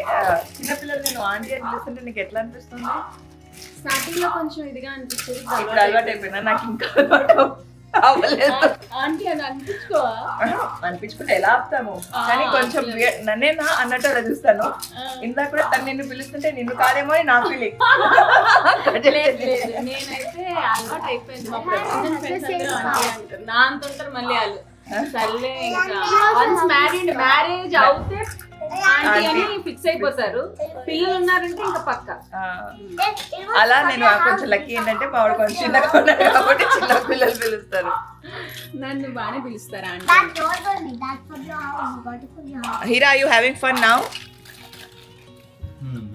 చిన్నపిల్లలు నేను ఆంటీ అని పిలుస్తుంటే నీకు ఎట్లా అనిపిస్తుంది? స్టార్టింగ్ లో కొంచెం ఇదిగా అనిపించేది. ఇప్పుడు అలవాటు అయిపోయినా నాకు ఇంకా అలవాటు అవ్వలేదు. ఆంటీ అని అనిపించుకోవా? అనిపించుకుంటే ఎలా ఆపుతాము, కానీ కొంచెం నన్నేనా అన్నట్టు అలా చూస్తాను. ఇందాక కూడా తను నిన్ను పిలుస్తుంటే నిన్ను కాదేమో అని నా ఫీలింగ్. నేనైతే అలవాటు అయిపోయింది. మా ప్రొఫెషనల్ ఫ్రెండ్స్ అందరూ ఆంటీ అంటారు. నా అంత ఉంటారు మళ్ళీ వాళ్ళు. సర్లే ఇంకా వన్స్ మ్యారేజ్ అవుతే ఆంటీ అని ఫిక్స్ అయిపోతారు. పిల్లలు ఉన్నారంటే ఇంకా పక్క. అలా నేను కొంచెం లక్కీ ఏంటంటే మా వాడు కొంచెం చిన్నగా ఉన్నాడు కాబట్టి చిన్న పిల్లలు పిలుస్తారు. నన్ను బాగానే పిలుస్తారు aunty. That's not only. That's for your house. You got it for your house. Hira, are you having fun now?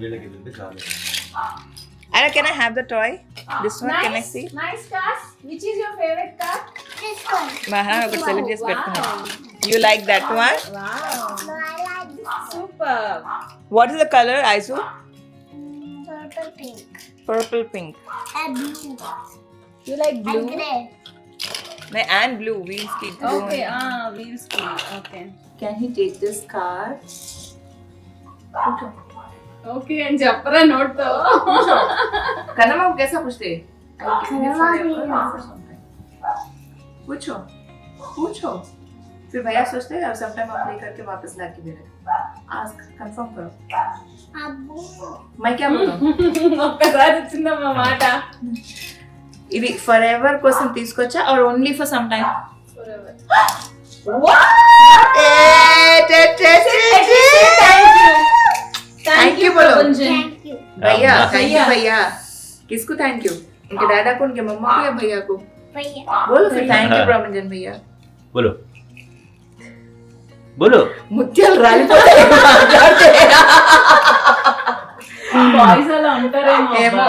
వీళ్ళకి ఇది చాలు. Ira, can I have the toy? This one, can I see? Nice cars. Which is your favorite car? This one. Maha, ఒకటి సెలెక్ట్ చేసి పెట్టుకున్నాను. You like that one? Wow. No, I like this one. Super. What is the color, Aisu? Purple pink. Purple pink. And blue. You like blue? And grey. And blue. Wheels ki blue. Okay. Wheels blue. Okay. Can he take this car? Okay, and చెప్పరా నోట్ తో. कनमा को कैसा पूछते? कनमा भी पूछो पूछो. फिर भैया सोचते हैं सम टाइम आप ले करके वापस ला के दे रहे. आस्क कंफर्म करो. Abu. मैं क्या बोलूं? ఒక్కసారి వచ్చిందమ్మా మాట. ఇది ఫర్ ఎవర్ కోసం తీసుకొచ్చా or only for some time? Forever. Thank you बोलो. Thank you. भैया थैंक यू भैया. किसको थैंक यू? इनके दादा को, उनके मम्मा को या भैया को? Bhaiya. बोलो फिर थैंक यू प्रमंजन भैया. बोलो बोलो. ముత్యాలు రాలిపోతాయి మాట్లాడితే. బాయ్స్ అలా ఉంటారేమో. ఏమో.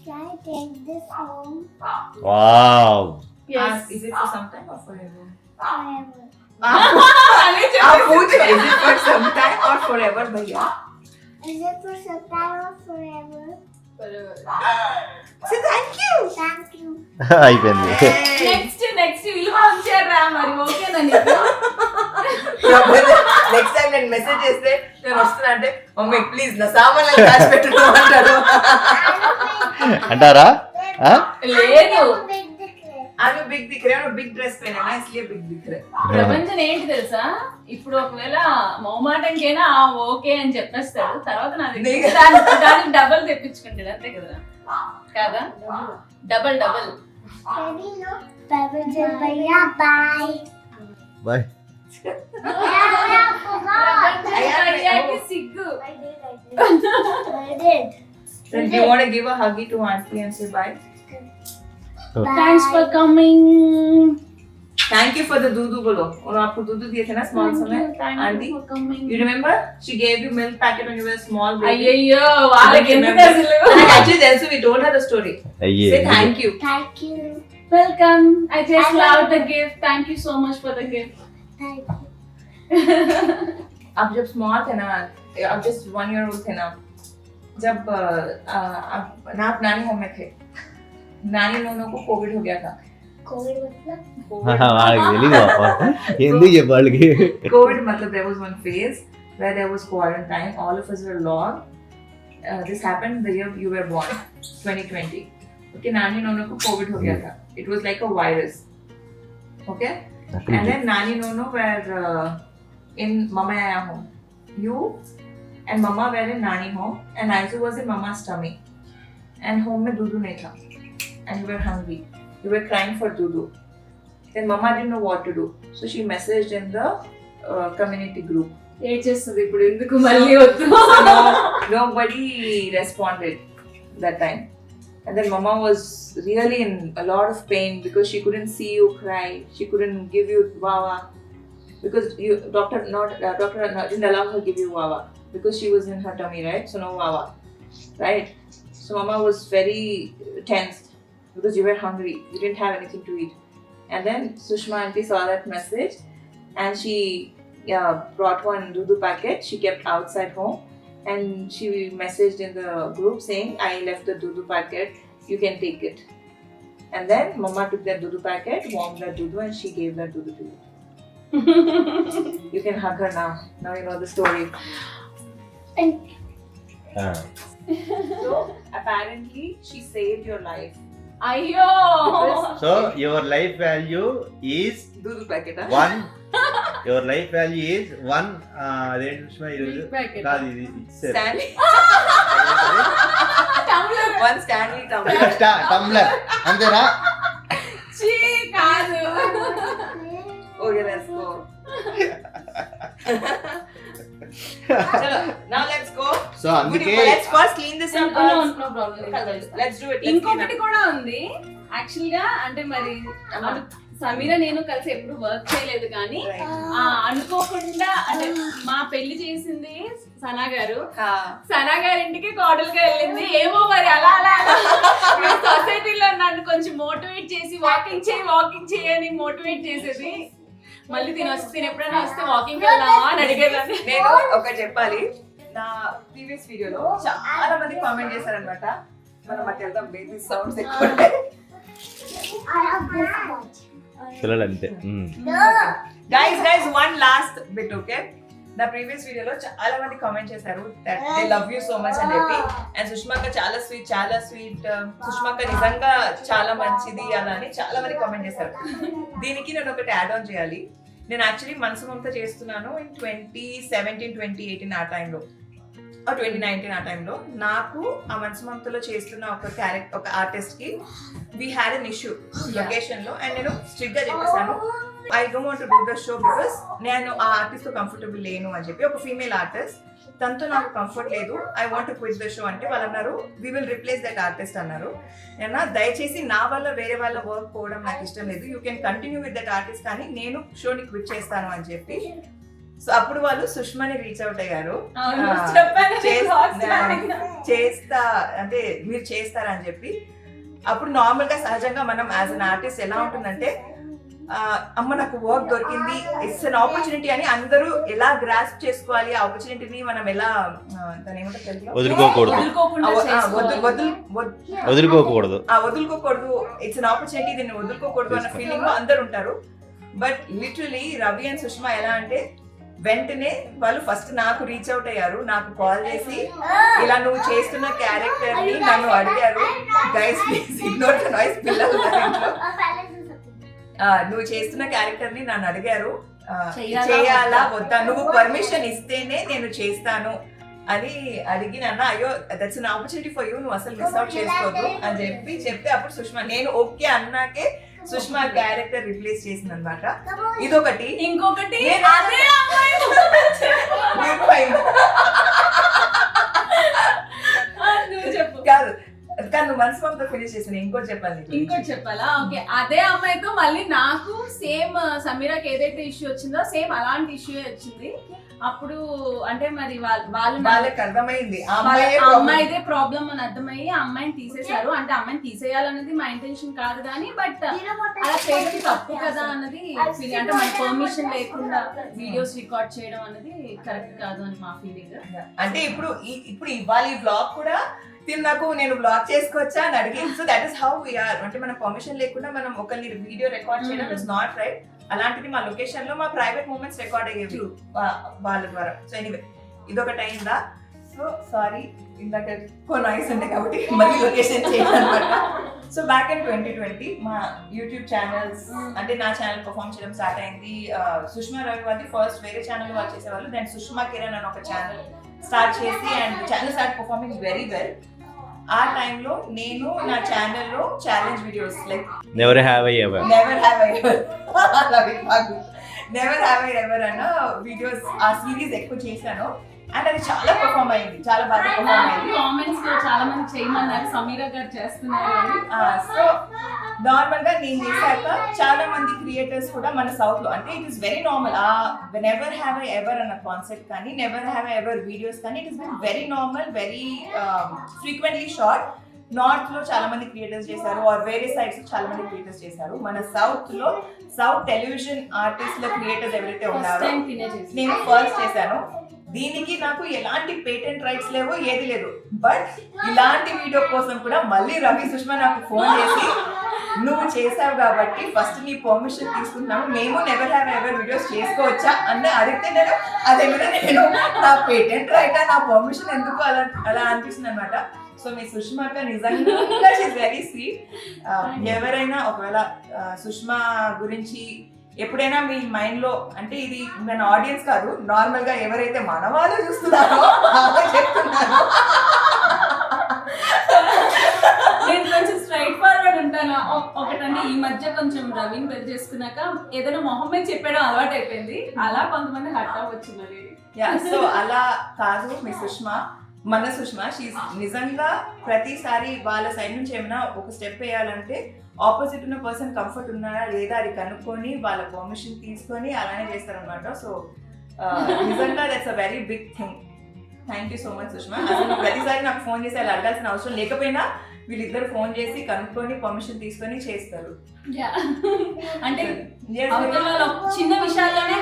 Can I take this home? Wow. Yes. Is it for some time or forever? Forever. అదే आप पूछो is it for some time or forever भैया Is it for some time or forever? say thank you Thank you. అయిపోయింది. నెక్స్ట్ విలువ ఉంచారా మరి ఓకేనా నీకు? నెక్స్ట్ టైం నేను మెసేజ్ చేస్తే నేను వస్తున్నా అంటే మమ్మీ ప్లీజ్ నా సామాన్లు దాచి పెట్టు అంటారు అంటారా? లేదు, Big declare. आलू बिग दिख रहे हैं और बिग ड्रेस पहने ना इसलिए बिग दिख रहे हैं ప్రపంచం ఏంటి తెలుసా, ఇప్పుడు ఒకవేళ మొహమాటంకైనా ఓకే అని చెప్పేస్తాడు, తర్వాత నా దగ్గర దానికి డబల్ తెప్పించుకుంటాడు, అంతే కదా కాదా? Double Ready, no? Bye, bye, bye. Bye. I forgot. అయ్యాకి సిగ్గు. I did. then do you want to give a huggy to auntie and say bye thanks for coming. thank you for the दूध बोलो और आपको दूध दिए थे ना small समय auntie you remember she gave you milk packet when you were a small baby అయ్యయ్యో వాళ్ళకి ఎందుకు అసలు. and actually then we told her the story అయ్యే. say thank you Thank you. Welcome, I just love the gift, thank you so much for the gift. Thank you. आप जब small थे ना आप just 1 year old थे ना जब आप नानी होम में थे नानी नोनो को कोविड हो गया था COVID मतलब? వాళ్ళకి తెలీదు పాప. ఎందుకు చెప్పు వాళ్ళకి? COVID मतलब there was one phase where there was quarantine. All of us were locked. This happened the year you were born, 2020. Okay, Nani Nono ko COVID ho gaya tha. It was like a virus. Okay, and then Nani Nono were in Mama Yaya home. You and Mama were in Nani home, and Aizu was in Mama's tummy. And home mein dudu nahi tha, and you were hungry. You were crying for dudu. Then Mama didn't know what to do, so she messaged in the community group. ఏం చేస్తుంది ఇప్పుడు, ఎందుకు మళ్ళీ వద్దు. So nobody responded that time, and then Mama was really in a lot of pain because she couldn't see you cry. She couldn't give you wawa because doctor didn't allow her to give you wawa because she was in her tummy, right? So no wawa, right? So Mama was very tensed because you were hungry. You didn't have anything to eat. And then Sushma auntie saw that message and she brought one dudu packet. She kept outside home and she messaged in the group saying, I left the dudu packet, you can take it. And then Mama took that dudu packet, warmed that dudu and she gave that dudu to you. You can hug her now. Now you know the story. So apparently she saved your life. అయ్యో so your life value is Dudu packet, huh? 1. Your life value is 1. అదేంటి సుష్మా ఈరోజు కాదు ఇది ఇచ్చారు. Stanley. Tumbler. One Stanley tumbler. Tumbler అంతేనా? చీ కాదు. Okay, let's go. Chalo, now let's go. So అందుకే Let's first clean this up. No, no problem. Let's do it. Let's ఇంకొకటి కూడా ఉంది యాక్చువల్ గా, అంటే మరి సమీర నేను కలిసి ఎప్పుడు వర్క్ చేయలేదు కానీ అనుకోకుండా అంటే మా పెళ్లి చేసింది సనా గారు. సనా గారి ఇంటికి కోడలుగా వెళ్ళింది. ఏమో మరి అలా సొసైటీలో నన్ను కొంచెం మోటివేట్ చేసి వాకింగ్ చేయని మోటివేట్ చేసేది. మళ్ళీ తిని ఎప్పుడైనా వస్తే వాకింగ్ వెళ్దామా అని అడిగేదాన్ని. నేను ఒకటి చెప్పాలి, నా ప్రీవియస్ వీడియోలో చాలా మంది కామెంట్ చేశారనమాట, మనం అక్కడ వెళ్దాం బేబీ సౌండ్స్ ఎక్కువ ఉంటాయి. I have this much. పిల్లలు అంతే. Guys one last bit, okay? నా ప్రీవియస్ వీడియోలో చాలా మంది కామెంట్ చేశారు that they love you so much అని చెప్పి, అండ్ సుష్మాక చాలా స్వీట్, సుష్మాక నిజంగా చాలా మంచిది అలా అని చాలా మంది కామెంట్ చేశారు. దీనికి నేను ఒకటి యాడ్ ఆన్ చేయాలి. నేను యాక్చువల్లీ మనసు మమత చేస్తున్నాను ఇన్ 2017, 2018 ఆ టైంలో, 2019 ఆ టైంలో. నాకు ఆ మనసు మమతలో చేస్తున్న ఒక ఆర్టిస్ట్ కి we had an issue location లో, అండ్ నేను స్ట్రిక్ట్ గా చెప్పేసాను I don't want to do the show because నేను ఆ ఆర్టిస్ట్ తో కంఫర్టబుల్ లేను అని చెప్పి. ఒక ఫీమేల్ ఆర్టిస్ట్, తనతో నాకు కంఫర్ట్ లేదు, I want to quit the show అంటే వాళ్ళు అన్నారు we will replace that artist అన్నారు. నేను దయచేసి నా వల్ల వేరే వాళ్ళ వర్క్ పోవడం నాకు ఇష్టం లేదు, you can continue with that artist కానీ నేను షోని క్విట్ చేస్తాను అని చెప్పి. సో అప్పుడు వాళ్ళు సుష్మాని రీచ్ అవుట్ అయ్యారు, చేస్తా అంటే మీరు చేస్తారని చెప్పి. అప్పుడు నార్మల్ గా సహజంగా మనం యాజ్ అన్ ఆర్టిస్ట్ ఎలా ఉంటుందంటే అమ్మ నాకు వర్క్ దొరికింది, ఇట్స్ అన్ ఆపర్చునిటీ అని అందరూ ఎలా గ్రాస్ప్ చేసుకోవాలి, ఆ ఆపర్చునిటీని మనం ఎలా దాని ఏమంటారు తెలుగులో? వదులుకోకూడదు. వదులుకోకూడదు. ఇట్స్ అన్ ఆపర్చునిటీ, దీన్ని వదులుకోకూడదు అన్న ఫీలింగ్ లో అందరు ఉంటారు. But literally Ravi and Sushma ఎలా అంటే వెంటనే వాళ్ళు ఫస్ట్ నాకు రీచ్ అవుట్ అయ్యారు, నాకు కాల్ చేసి ఇలా నువ్వు చేస్తున్న క్యారెక్టర్ ని నన్ను అడిగారు. Guys please ignore the noise, పిల్లలు నువ్వు చేస్తున్న క్యారెక్టర్ ని నన్ను అడిగారు, చేయాలా వద్దా, నువ్వు పర్మిషన్ ఇస్తేనే నేను చేస్తాను అని అడిగిన. అయ్యో that's an opportunity for you, నువ్వు అసలు మిస్ అవుట్ చేసుకోవద్దు అని చెప్తే అప్పుడు సుష్మా నేను ఓకే అన్నాకే సుష్మా క్యారెక్టర్ రిప్లేస్ చేసింది అనమాట. ఇదొకటి. ఇంకొకటి కాదు కానీ నువ్వు మనసు పంతో ఫినిష్ చేసిన ఇంకోటి చెప్పాలా? ఓకే, అదే అమ్మాయితో మళ్ళీ నాకు సేమ్ సమీరాకి ఏదైతే ఇష్యూ వచ్చిందో సేమ్ అలాంటి ఇష్యూ వచ్చింది. అప్పుడు అంటే మరి వాళ్ళకి అర్థమైంది అమ్మాయిదే ప్రాబ్లం అని అర్థమయ్యి అమ్మాయిని తీసేశారు. అంటే అమ్మాయిని తీసేయాలన్నది మా ఇంటెన్షన్ కాదు కానీ బట్ అలా చేయడం తప్పు కదా అన్నది ఫీలింగ్. అంటే మన పర్మిషన్ లేకుండా వీడియోస్ రికార్డ్ చేయడం అనేది కరెక్ట్ కాదు అని మా ఫీలింగ్. అంటే ఇప్పుడు ఇవాళ ఈ బ్లాగ్ కూడా నాకు నేను బ్లాగ్ చేసుకోవచ్చా అని అడిగింది. So that is how we're. అంటే మన పర్మిషన్ లేకుండా మనం ఒకరిని వీడియో రికార్డ్ చేయడం ఇట్స్ నాట్ రైట్. అలాంటిది మా లొకేషన్ లో మా ప్రైవేట్ మూమెంట్స్ రికార్డ్ అయ్యేవి వాళ్ళ ద్వారా. సో ఎనీవే ఇదొకటి అయిందా. సో సారీ ఇందాక ఎక్కువ నాయిస్ ఉండే కాబట్టి మళ్ళీ లొకేషన్ చేయాలన్నమాట. సో బ్యాక్ ఇన్ 2020 మా యూట్యూబ్ ఛానల్స్ అంటే నా ఛానల్ పర్ఫామ్ చేయడం స్టార్ట్ అయింది. సుష్మా రవి వాళ్ళది ఫస్ట్ వేరే ఛానల్ వాళ్ళు చేసేవాళ్ళు. దెన్ సుష్మా కిరణ్ అని ఒక ఛానల్ స్టార్ట్ చేసి and channel start performing very well. ఆ టైంలో నేను నా ఛానల్లో challenge videos like never have I ever అన్న వీడియోస్ ఆ సిరీస్ ఎక్కువ చేశాను. అండ్ అది చాలా పర్ఫార్మ్ అయింది, చాలా బాగా పర్ఫార్మ్ అయింది. కామెంట్స్ లో చాలా మంది చేయమన్నారు సమీరా గారు చేస్తున్నారు అని. సో నార్మల్ గా నేను చేశాక చాలా మంది క్రియేటర్స్ కూడా మన సౌత్ లో అంటే it is very normal. Never have I ever అన్న కాన్సెప్ట్ కానీ never have I ever videos కానీ it is very normal, very frequently short. North లో చాలా మంది క్రియేటర్స్ చేశారు ఆర్ వేరే సైడ్స్ లో చాలా మంది క్రియేటర్స్ చేశారు. మన సౌత్ లో సౌత్ టెలివిజన్ ఆర్టిస్ట్ల క్రియేటర్స్ ఎవరైతే ఉన్నారో నేను ఫస్ట్ చేశాను. దీనికి నాకు ఎలాంటి పేటెంట్ రైట్స్ లేవు, ఏది లేదు. బట్ ఇలాంటి వీడియో కోసం కూడా మళ్ళీ రవి సుష్మా నాకు ఫోన్ చేసి నువ్వు చేసావు కాబట్టి ఫస్ట్ నీ పర్మిషన్ తీసుకుంటున్నాను, మేము నెవర్ హ్యావ్ ఎవర్ వీడియోస్ చేసుకోవచ్చా అని అడిగితే నేను నా పేటెంట్ రైటా నా పర్మిషన్ ఎందుకు అలా అనిపిస్తుంది అనమాట. సో మీ సుష్మాక నిజంగా షీఈస్ వెరీ స్వీట్. ఎవరైనా ఒకవేళ సుష్మా గురించి ఎప్పుడైనా మీ మైండ్ లో అంటే ఇది మన ఆడియన్స్ కాదు నార్మల్ గా ఎవరైతే మన వాళ్ళు చూస్తున్నారో చెప్తున్నారో నేను కొంచెం స్ట్రైట్ ఫార్వర్డ్ ఉంటాను. ఒకటంటే ఈ మధ్య కొంచెం రవిని పెళ్లి చేసుకున్నాక ఏదైనా మొహం మీద చెప్పడం అలవాటు అయిపోయింది. అలా కొంతమంది హట్ అవ్వచ్చు మరి. సో అలా కాదు మీ సుష్మా, మన సుష్మా షీఈస్ నిజంగా ప్రతిసారి వాళ్ళ సైడ్ నుంచి ఏమైనా ఒక స్టెప్ వేయాలంటే ఆపోజిట్ ఉన్న పర్సన్ కంఫర్ట్ ఉన్నారా లేదా అది కనుక్కొని వాళ్ళ పర్మిషన్ తీసుకొని అలానే చేస్తారనమాట. సో నిజంగా that's a very big thing. Thank you so much Sushma. అసలు ప్రతిసారి నాకు ఫోన్ చేసి అలా అడగాల్సిన అవసరం లేకపోయినా వీళ్ళిద్దరు ఫోన్ చేసి కనుక్కొని పర్మిషన్ తీసుకొని చేస్తారు. అంటే చిన్న విషయాల్లోనే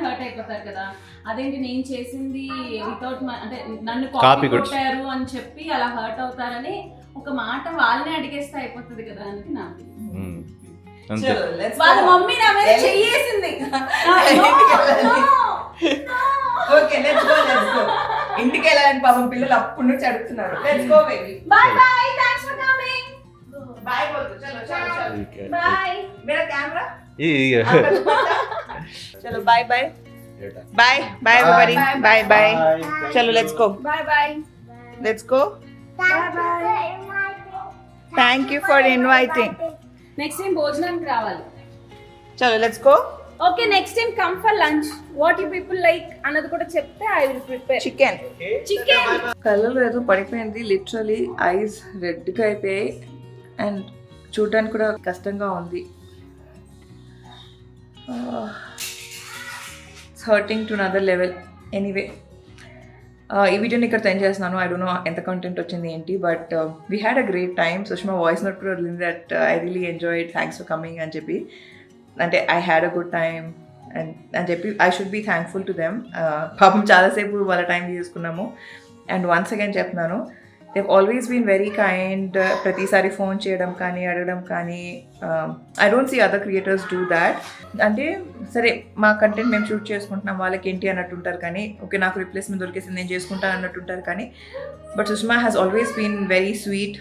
హర్ట్ అయిపోతారు కదా. అదేంటి నేను చేసింది వితౌట్ అంటే నన్ను కాపీ కొట్టారు అని చెప్పి అలా హర్ట్ అవుతారని ఒక మాట వాళ్ళనే అడిగేస్తే అయిపోతుంది కదా అని నాకు. వాళ్ళ మమ్మీ నా మీద చెయ్యేసింది. ఓకే లెట్స్ గో ఇంటికి వెళ్ళాలని పాపం పిల్లలు అప్పటి నుంచి అడుగుతున్నారు. Let's go baby. Bye bye, thanks for coming. Bye బోलो చలో బాయ్. मेरा कैमरा चलो bye bye bye bye everybody bye bye चलो let's go bye bye let's go thank you for inviting next time భోజనానికి రావాలి. చలో let's go. Okay next time come for lunch. What you people like అన్నది కూడా చెప్తే ఐ విల్ ప్రిపేర్. చికెన్ కళ్ళలో ఏదో పడిపోయింది, లిటరలీ ఐస్ రెడ్గా అయిపోయాయి అండ్ చూడడానికి కూడా కష్టంగా ఉంది. It's hurting to another level. Anyway ఈ వీడియోని ఇక్కడ సెండ్ చేస్తున్నాను. ఐ డోంట్ నో ఎంత కంటెంట్ వచ్చింది ఏంటి, but we had a great time. Sushma voice note కూడా వదిలింది that I really enjoyed, thanks for coming అని చెప్పి. అంటే I had a good time అని చెప్పి I should be thankful to them. పాపం చాలాసేపు వాళ్ళ టైం తీసుకున్నాము. అండ్ వన్స్ అగైన్ చెప్తున్నాను, they've always been very kind. ప్రతిసారి ఫోన్ చేయడం కానీ అడగడం కానీ, I don't see other creators do that. అంటే సరే మా కంటెంట్ మేము షూట్ చేసుకుంటున్నాం, వాళ్ళకి ఏంటి అన్నట్టు ఉంటారు కానీ, ఓకే నాకు రిప్లేస్మెంట్ దొరికేసింది నేను చేసుకుంటాను అన్నట్టు ఉంటారు కానీ, but Sushma has always been very sweet.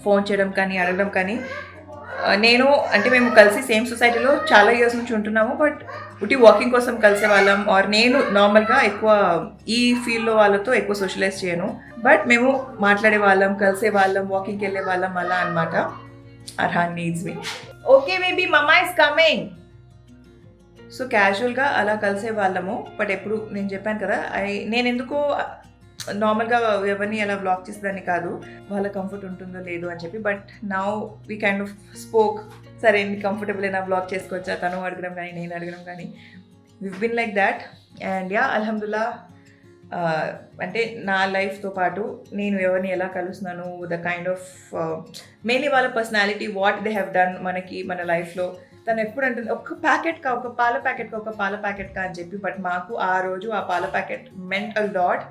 Phone చేయడం కానీ అడగడం కానీ. నేను అంటే మేము కలిసి సేమ్ సొసైటీలో చాలా ఇయర్స్ నుంచి ఉంటున్నాము, బట్ ఉట్టి వాకింగ్ కోసం కలిసే వాళ్ళం. ఆర్ నేను నార్మల్గా ఎక్కువ ఈ ఫీల్డ్లో వాళ్ళతో ఎక్కువ సోషలైజ్ చేయను, బట్ మేము మాట్లాడే వాళ్ళం, కలిసే వాళ్ళం, వాకింగ్కి వెళ్ళే వాళ్ళం అలా అనమాట. అర్హాన్ నీడ్స్ మీ. ఓకే బేబీ మమ్మా ఇస్ కమింగ్. సో క్యాజువల్గా అలా కలిసే వాళ్ళము. బట్ ఎప్పుడు నేను చెప్పాను కదా, నేను ఎందుకో నార్మల్గా ఎవరిని అలా బ్లాక్ చేసేదాన్ని కాదు, వాళ్ళ కంఫర్ట్ ఉంటుందో లేదో అని చెప్పి. But now we kind of spoke, సరే ఎన్ని కంఫర్టబుల్ అయినా బ్లాక్ చేసుకోవచ్చా, తను అడగడం కానీ నేను అడగడం కానీ, we've been like that. And yeah అల్హమ్దుల్లా. అంటే నా లైఫ్తో పాటు నేను ఎవరిని ఎలా కలుస్తున్నాను, ద కైండ్ ఆఫ్ మెయిన్లీ వాళ్ళ personality, what they have done మనకి మన లైఫ్లో. తను ఎప్పుడు అంటుంది ఒక పాల ప్యాకెట్ కా అని చెప్పి. బట్ మాకు ఆ రోజు ఆ పాల packet meant a lot.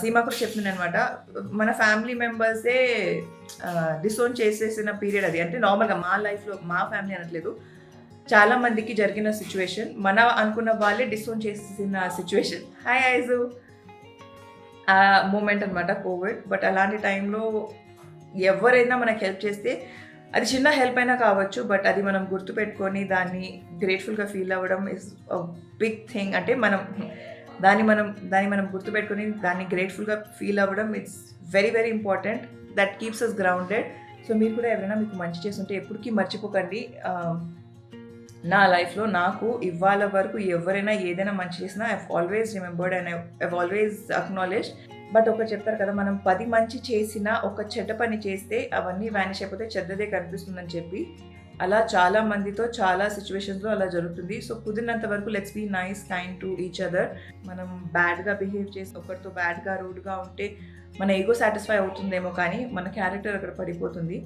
Seema కూడా చెప్తుంది అనమాట, మన ఫ్యామిలీ మెంబర్సే డిసోన్ చేసేసిన పీరియడ్ అది. అంటే నార్మల్గా మా లైఫ్లో, మా ఫ్యామిలీ అనట్లేదు, చాలా మందికి జరిగిన సిచ్యువేషన్, మన అనుకున్న వాళ్ళే డిసోన్ చేసేసిన సిచ్యువేషన్. హాయ్ ఐజు. ఆ మూమెంట్ అనమాట కోవిడ్. బట్ అలాంటి టైంలో ఎవరైనా మనకు హెల్ప్ చేస్తే, అది చిన్న హెల్ప్ అయినా కావచ్చు, బట్ అది మనం గుర్తుపెట్టుకొని దాన్ని గ్రేట్ఫుల్గా ఫీల్ అవ్వడం ఇస్ అ బిగ్ థింగ్. అంటే దాన్ని మనం గుర్తుపెట్టుకొని దాన్ని గ్రేట్ఫుల్గా ఫీల్ అవ్వడం it's very very important. That keeps us grounded. So మీరు కూడా ఎవరైనా మీకు మంచి చేస్తుంటే ఎప్పటికీ మర్చిపోకండి. నా లైఫ్లో నాకు ఇవాళ వరకు ఎవరైనా ఏదైనా మంచి చేసినా I always remembered and I always acknowledge. But ఒకటి చెప్తారు కదా, మనం 10 మంచి చేసినా ఒక చెడ్డ పని చేస్తే అవన్నీ వ్యానిష్ అయిపోతే చెడ్డదే కనిపిస్తుందని చెప్పి, అలా చాలా మందితో చాలా సిచ్యువేషన్స్లో అలా జరుగుతుంది. సో కుదిరినంత వరకు let's be nice, kind to each other. మనం బ్యాడ్గా బిహేవ్ చేసి ఒకరితో బ్యాడ్గా రూడ్గా ఉంటే మన ఈగో సాటిస్ఫై అవుతుందేమో కానీ మన క్యారెక్టర్ అక్కడ పడిపోతుంది.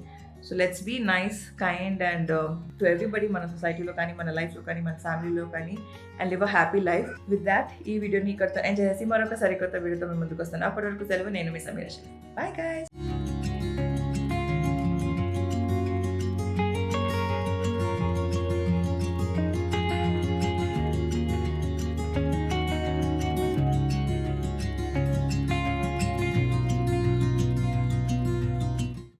So let's be nice, kind and to everybody, మన సొసైటీలో కానీ, మన లైఫ్లో కానీ, మన ఫ్యామిలీలో కానీ, and live a happy life. With that ఈ వీడియోని ఇక్కడితో ఎంజాయ్ చేసి మరొక సరికొత్త వీడియోతో మేము ముందుకు వస్తాను. అప్పటి వరకు సెలవు. నేను మీ సమీర. Bye guys.